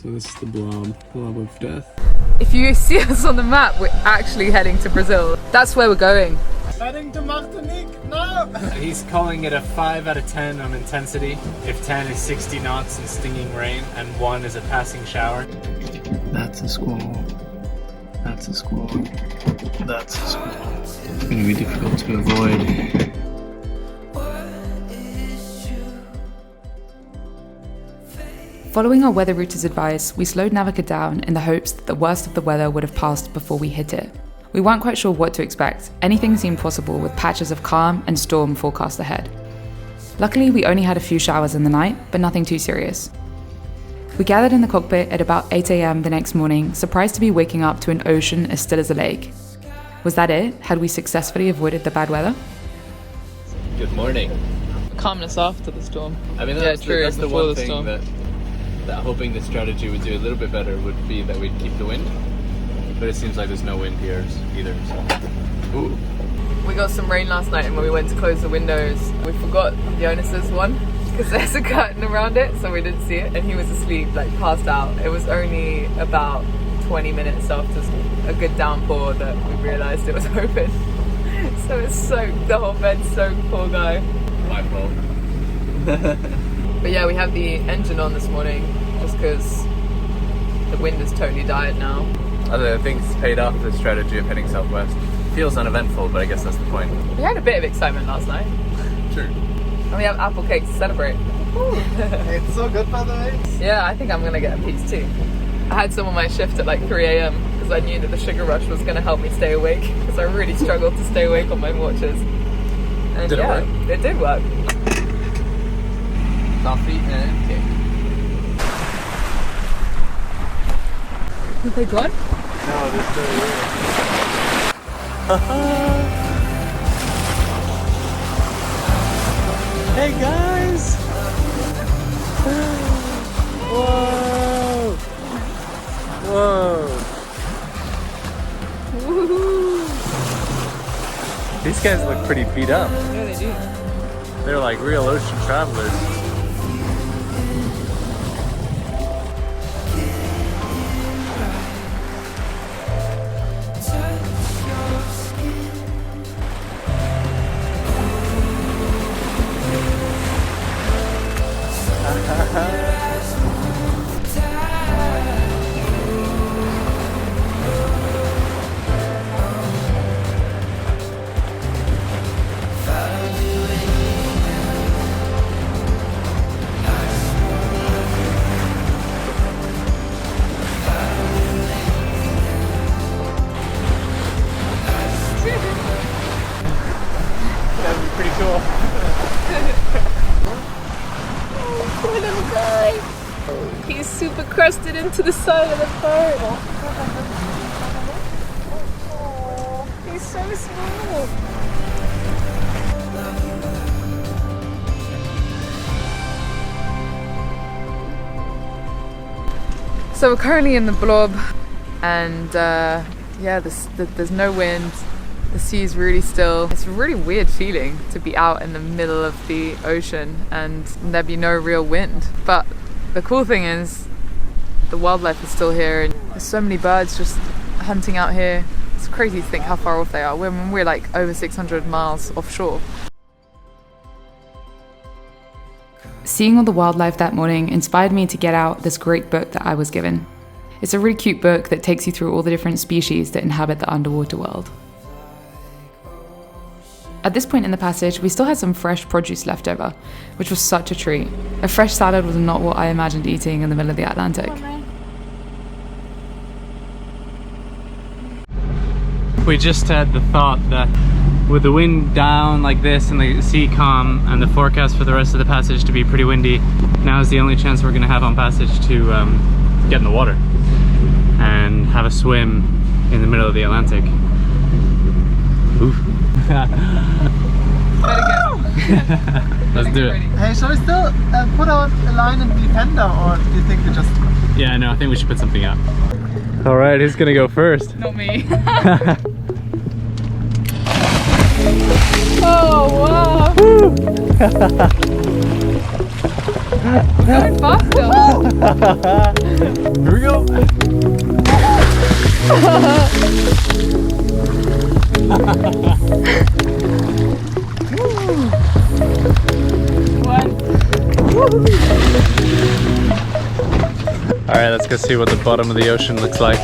So this is the blob of death. If you see us on the map, we're actually heading to Brazil. That's where we're going. Heading to Martinique, no! He's calling it a 5 out of 10 on intensity. If 10 is 60 knots and stinging rain, and 1 is a passing shower. That's a squall. That's a squall. That's a squall. It's going to be difficult to avoid. Following our weather router's advice, we slowed Navika down in the hopes that the worst of the weather would have passed before we hit it. We weren't quite sure what to expect. Anything seemed possible with patches of calm and storm forecast ahead. Luckily, we only had a few showers in the night, but nothing too serious. We gathered in the cockpit at about 8 AM the next morning, surprised to be waking up to an ocean as still as a lake. Was that it? Had we successfully avoided the bad weather? Good morning. Calmness after the storm. I mean, that's the one thing that hoping the strategy would do a little bit better would be that we'd keep the wind. But it seems like there's no wind here either, so. Ooh. We got some rain last night, and when we went to close the windows, we forgot the onus's one because there's a curtain around it, so we didn't see it. And he was asleep, like passed out. It was only about 20 minutes after a good downpour that we realised it was open. So it's soaked, the whole bed's soaked, poor guy. My fault. But yeah, we have the engine on this morning just because the wind has totally died now. I think it's paid off, the strategy of heading southwest. Feels uneventful, but I guess that's the point. We had a bit of excitement last night. True. And we have apple cake to celebrate. It's so good, by the way. Yeah, I think I'm going to get a piece too. I had some on my shift at like 3 AM because I knew that the sugar rush was going to help me stay awake because I really struggled to stay awake on my watches. And Did it work? It did work. Coffee and cake. Are they gone? No, they're still here. Hey guys! Whoa! Whoa! Woohoo! These guys look pretty beat up. Yeah, they do. They're like real ocean travelers. That'd be pretty cool. Oh, poor little guy. He's super crusted into the side of the boat. Oh, he's so small. So we're currently in the blob, and yeah, there's no wind. The sea's really still. It's a really weird feeling to be out in the middle of the ocean and there be no real wind. But the cool thing is the wildlife is still here, and there's so many birds just hunting out here. It's crazy to think how far off they are. We're like over 600 miles offshore. Seeing all the wildlife that morning inspired me to get out this great book that I was given. It's a really cute book that takes you through all the different species that inhabit the underwater world. At this point in the passage, we still had some fresh produce left over, which was such a treat. A fresh salad was not what I imagined eating in the middle of the Atlantic. We just had the thought that with the wind down like this and the sea calm and the forecast for the rest of the passage to be pretty windy, now is the only chance we're going to have on passage to get in the water and have a swim in the middle of the Atlantic. Oof. Let's do it. Hey, shall we still put out a line in the defender, or do you think we just... Yeah, no, I think we should put something up. Alright, who's gonna go first? Not me. Oh, wow. Going faster. Here we go. All right, let's go see what the bottom of the ocean looks like.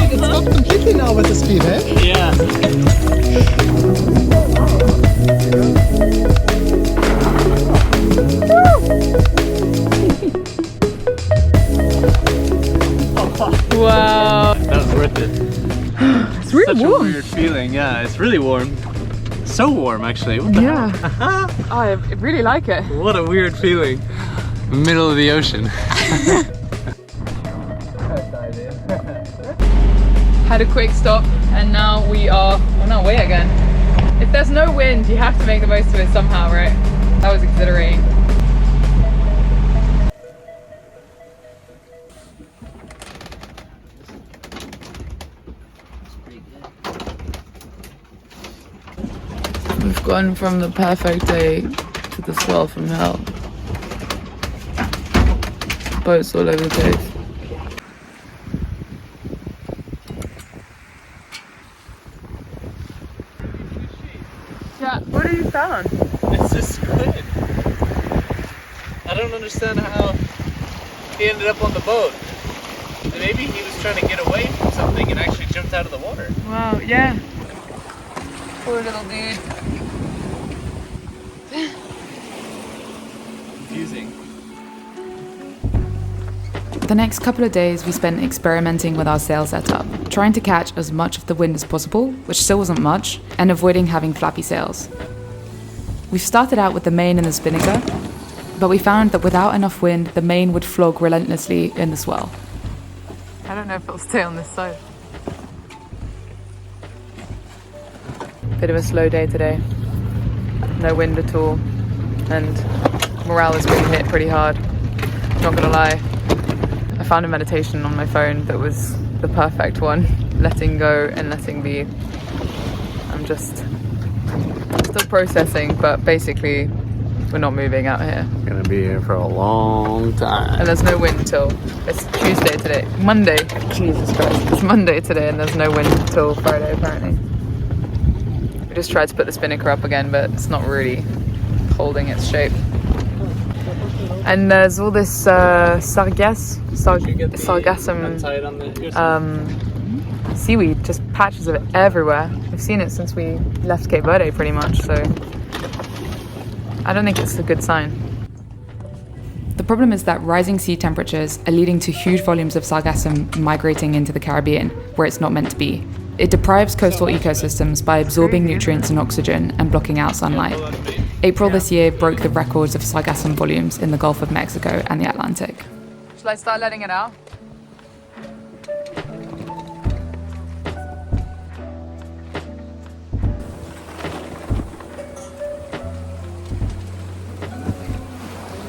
It's stopped completely now with the speed, eh? Yeah. Wow. That was worth it. It's really Such warm. a weird feeling. Yeah, it's really warm. So warm, actually. What the Yeah. hell? I really like it. What a weird feeling. Middle of the ocean. Had a quick stop and now we are on our way again. If there's no wind, you have to make the most of it somehow, right? That was exhilarating. We've gone from the perfect day to the swell from hell. Boats all over the place. Yeah, what have you found? It's a squid. I don't understand how he ended up on the boat. Maybe he was trying to get away from something and actually jumped out of the water. Wow, yeah. Poor little dude. Confusing. The next couple of days we spent experimenting with our sail setup, trying to catch as much of the wind as possible, which still wasn't much, and avoiding having flappy sails. We started out with the main and the spinnaker, but we found that without enough wind, the main would flog relentlessly in the swell. I don't know if it'll stay on this side. Bit of a slow day today. No wind at all, and morale has been hit pretty hard. Not gonna lie. I found a meditation on my phone that was the perfect one. Letting go and letting be. I'm just still processing, but basically we're not moving out here. Gonna be here for a long time. And there's no wind till, it's Tuesday today. Monday. Jesus Christ. It's Monday today and there's no wind till Friday apparently. We just tried to put the spinnaker up again, but it's not really holding its shape. And there's all this sargassum seaweed, just patches of it everywhere. We've seen it since we left Cape Verde pretty much, so I don't think it's a good sign. The problem is that rising sea temperatures are leading to huge volumes of sargassum migrating into the Caribbean, where it's not meant to be. It deprives coastal ecosystems by absorbing nutrients and oxygen and blocking out sunlight. April this year broke the records of sargassum volumes in the Gulf of Mexico and the Atlantic. Shall I start letting it out?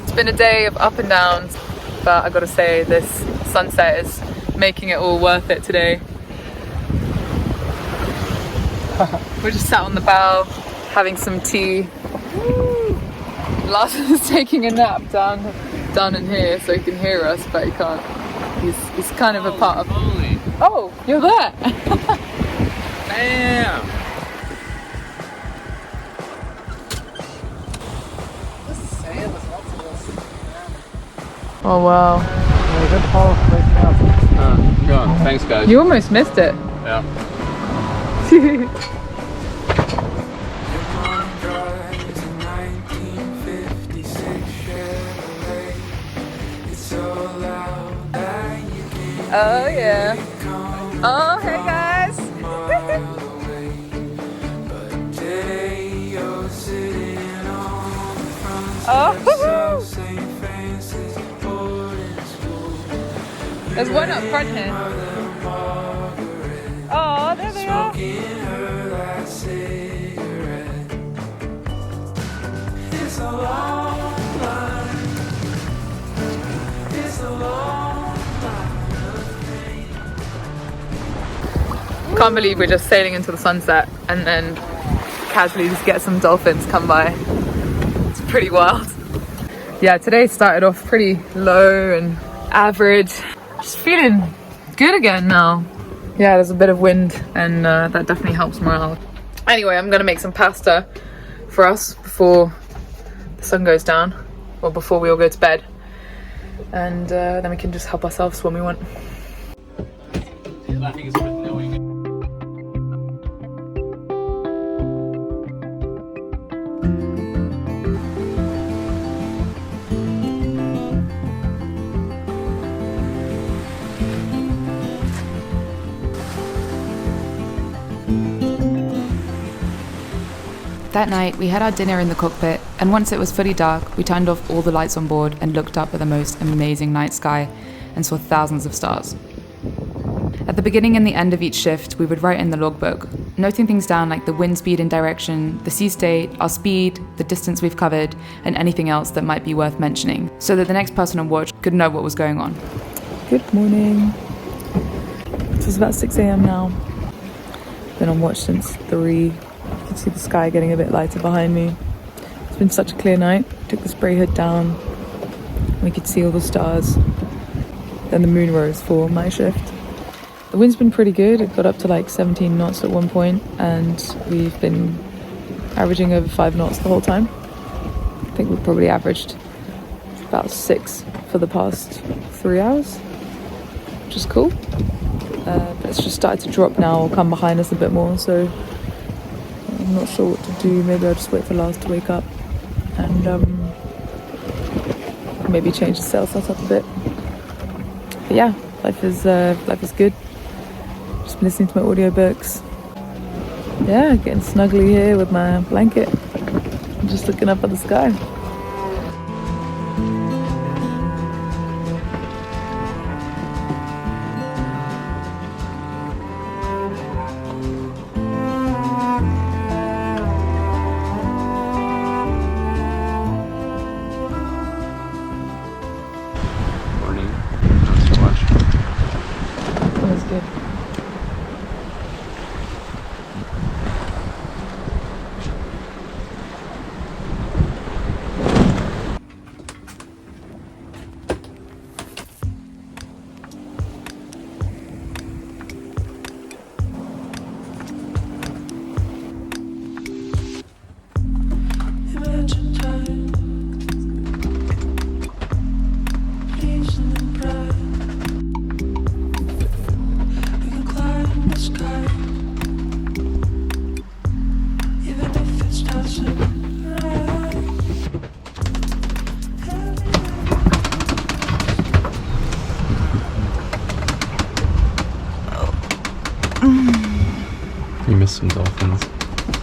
It's been a day of up and downs, but I gotta say this sunset is making it all worth it today. We're just sat on the bow, having some tea. Lars is taking a nap down in here, so he can hear us, but he can't. He's kind of a part of. Holy. Oh, you're there! Damn! Oh wow! Go on. Thanks, guys. You almost missed it. Yeah. Oh yeah. Oh hey guys. Oh, there's one up front here. Oh, there they are. Can't believe we're just sailing into the sunset and then casually just get some dolphins come by. It's pretty wild. Yeah, today started off pretty low and average. Just feeling good again now. Yeah, there's a bit of wind and that definitely helps morale. Anyway, I'm gonna make some pasta for us before the sun goes down, or before we all go to bed. And then we can just help ourselves when we want. I think it's worth knowing. That night, we had our dinner in the cockpit, and once it was fully dark, we turned off all the lights on board and looked up at the most amazing night sky and saw thousands of stars. At the beginning and the end of each shift, we would write in the logbook, noting things down like the wind speed and direction, the sea state, our speed, the distance we've covered, and anything else that might be worth mentioning, so that the next person on watch could know what was going on. Good morning. It's about 6 a.m. now. Been on watch since 3. You can see the sky getting a bit lighter behind me. It's been such a clear night. Took the spray hood down. We could see all the stars. Then the moon rose for my shift. The wind's been pretty good. It got up to like 17 knots at one point, and we've been averaging over 5 knots the whole time. I think we've probably averaged about 6 for the past 3 hours, which is cool. But it's just started to drop now, or come behind us a bit more, so I'm not sure what to do. Maybe I'll just wait for Lars to wake up and maybe change the sail setup a bit. But yeah, life is good. Just been listening to my audiobooks. Yeah, getting snuggly here with my blanket. I'm just looking up at the sky. You missed some dolphins.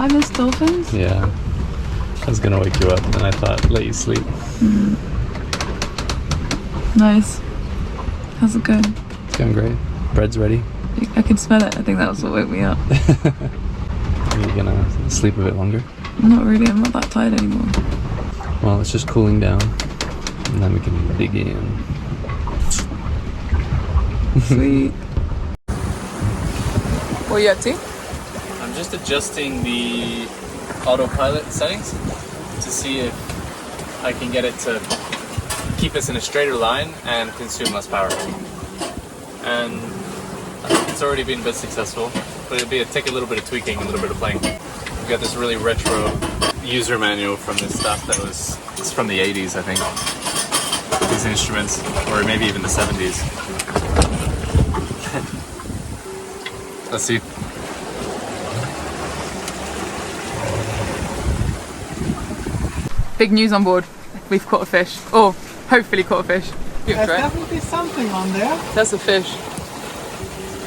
I missed dolphins? Yeah. I was gonna wake you up and I thought let you sleep. Nice. How's it going? It's going great. Bread's ready. I can smell it. I think that was what woke me up. Are you gonna sleep a bit longer? Not really. I'm not that tired anymore. Well, it's just cooling down and then we can dig in. Sweet. What are you up to? I'm just adjusting the autopilot settings to see if I can get it to keep us in a straighter line and consume less power. And it's already been a bit successful, but it'll take a little bit of tweaking, a little bit of playing. We've got this really retro user manual from this stuff it's from the 80s, I think. These instruments, or maybe even the 70s. Let's see. Big news on board. We've caught a fish. Or hopefully caught a fish. There's definitely something on there. That's a fish.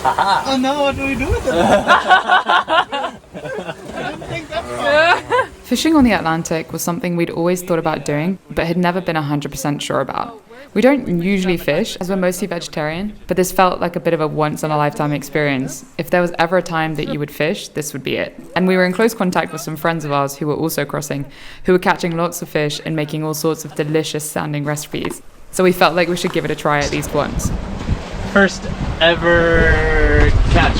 Haha! Oh no, what do we do with it? I didn't think that far. Fishing on the Atlantic was something we'd always thought about doing, but had never been 100% sure about. We don't usually fish, as we're mostly vegetarian, but this felt like a bit of a once-in-a-lifetime experience. If there was ever a time that you would fish, this would be it. And we were in close contact with some friends of ours who were also crossing, who were catching lots of fish and making all sorts of delicious-sounding recipes. So we felt like we should give it a try at least once. First ever catch.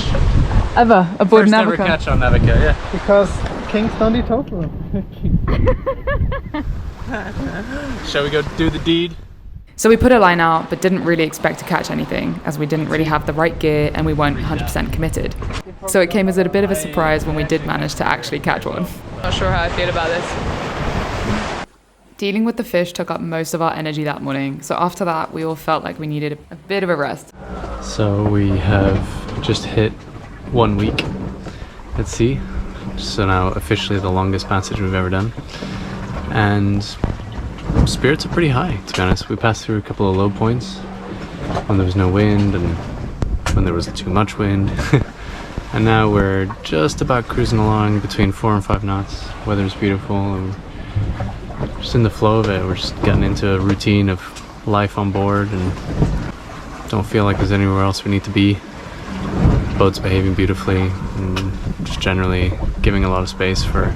Ever aboard First Navika. ever catch on Navika, yeah. Because Kings don't eat total. Shall we go do the deed? So we put a line out, but didn't really expect to catch anything, as we didn't really have the right gear and we weren't 100% committed. So it came as a bit of a surprise when we did manage to actually catch one. Not sure how I feel about this. Dealing with the fish took up most of our energy that morning, so after that we all felt like we needed a bit of a rest. So we have just hit 1 week at sea. So now officially the longest passage we've ever done. And spirits are pretty high, to be honest. We passed through a couple of low points when there was no wind and when there was too much wind. And now we're just about cruising along between 4 and 5 knots. Weather's beautiful and just in the flow of it. We're just getting into a routine of life on board and don't feel like there's anywhere else we need to be. Boat's behaving beautifully and just generally giving a lot of space for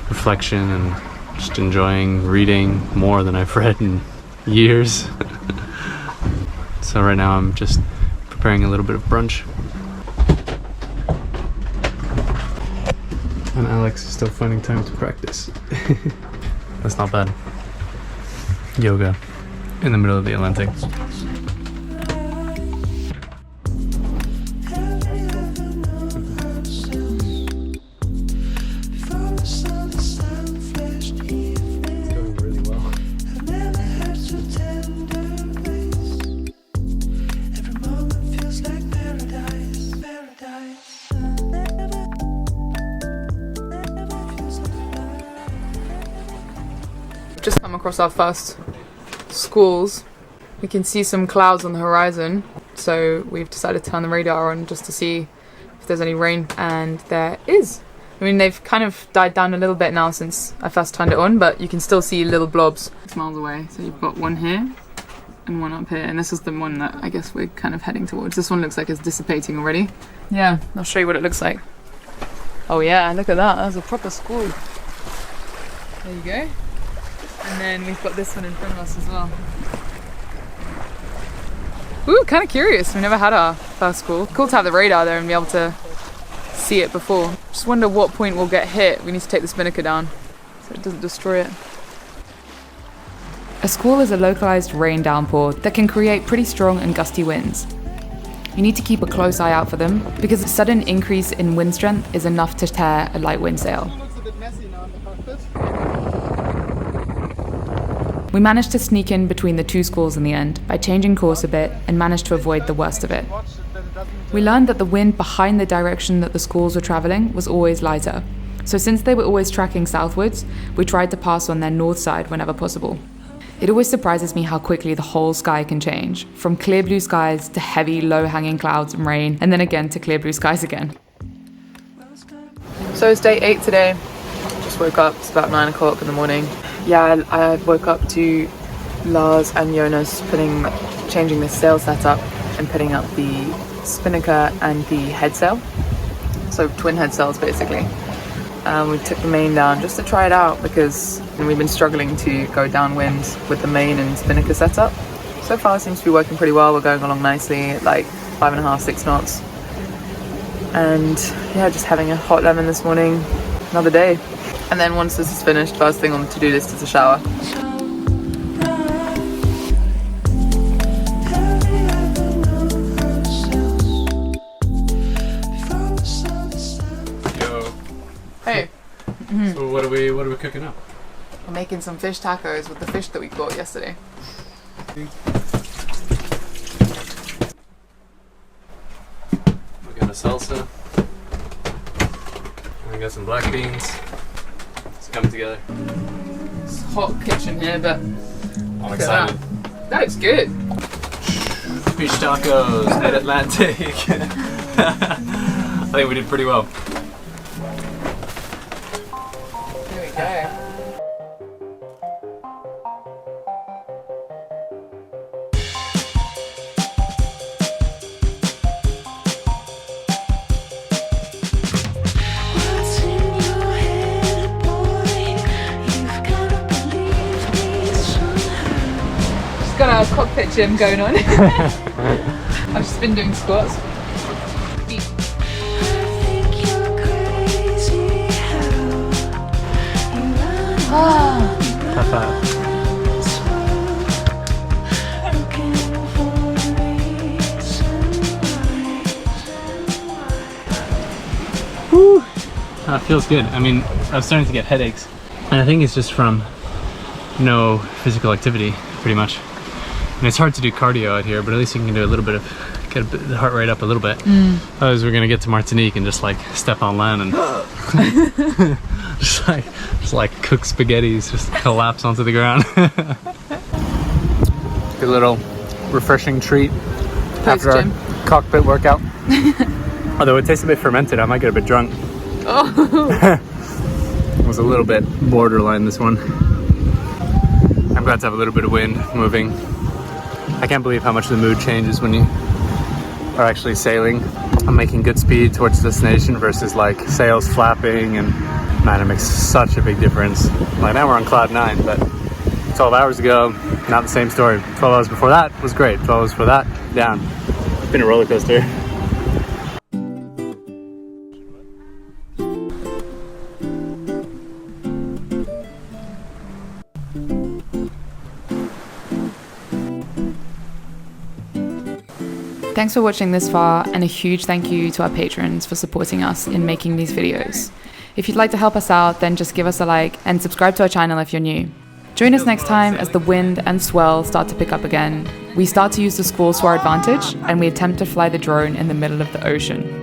reflection and just enjoying reading more than I've read in years. So right now I'm just preparing a little bit of brunch. And Alex is still finding time to practice. That's not bad. Yoga in the middle of the Atlantic. Just come across our first squalls. We can see some clouds on the horizon, so we've decided to turn the radar on just to see if there's any rain, and there is. I mean, they've kind of died down a little bit now since I first turned it on, but you can still see little blobs 6 miles away. So you've got one here and one up here, and this is the one that I guess we're kind of heading towards. This one looks like it's dissipating already. Yeah, I'll show you what it looks like. Oh yeah, look at that, that's a proper squall. There you go. And then we've got this one in front of us as well. Ooh, kind of curious. We never had our first squall. Cool to have the radar there and be able to see it before. Just wonder what point we'll get hit. We need to take the spinnaker down so it doesn't destroy it. A squall is a localized rain downpour that can create pretty strong and gusty winds. You need to keep a close eye out for them because a sudden increase in wind strength is enough to tear a light wind sail. Looks a bit messy now in the cockpit. We managed to sneak in between the two squalls in the end by changing course a bit and managed to avoid the worst of it. We learned that the wind behind the direction that the squalls were travelling was always lighter. So since they were always tracking southwards, we tried to pass on their north side whenever possible. It always surprises me how quickly the whole sky can change, from clear blue skies to heavy low-hanging clouds and rain, and then again to clear blue skies again. So it's day 8 today. Just woke up, it's about 9 o'clock in the morning. Yeah, I woke up to Lars and Jonas changing the sail setup and putting up the spinnaker and the head sail. So twin head sails basically. We took the main down just to try it out because we've been struggling to go downwind with the main and spinnaker setup. So far it seems to be working pretty well. We're going along nicely at like 5.5, 6 knots. And yeah, just having a hot lemon this morning, another day. And then once this is finished, first thing on the to-do list is a shower. Yo. Hey, So what are we cooking up? we're making some fish tacos with the fish that we caught yesterday. We got a salsa. And we got some black beans. It's coming together. It's a hot kitchen here, but I'm excited. that looks good. Fish tacos, mid-Atlantic. I think we did pretty well. go. Got our cockpit gym going on. I've just been doing squats. Whew. That feels good. I mean, I was starting to get headaches, and I think it's just from no physical activity, pretty much. And it's hard to do cardio out here, but at least you can do a little bit of, get the heart rate up a little bit. Otherwise we're gonna get to Martinique and just like step on land and just like cook spaghettis, just collapse onto the ground. Good little refreshing treat after our cockpit workout. Although it tastes a bit fermented, I might get a bit drunk. Oh. It was a little bit borderline, this one. I'm glad to have a little bit of wind moving. I can't believe how much the mood changes when you are actually sailing. I'm making good speed towards the destination versus like sails flapping, and man, it makes such a big difference. Like now we're on cloud 9, but 12 hours ago, not the same story. 12 hours before that was great. 12 hours before that, down. It's been a roller coaster. Thanks for watching this far, and a huge thank you to our patrons for supporting us in making these videos. If you'd like to help us out, then just give us a like and subscribe to our channel if you're new. Join us next time as the wind and swell start to pick up again. We start to use the squalls to our advantage, and we attempt to fly the drone in the middle of the ocean.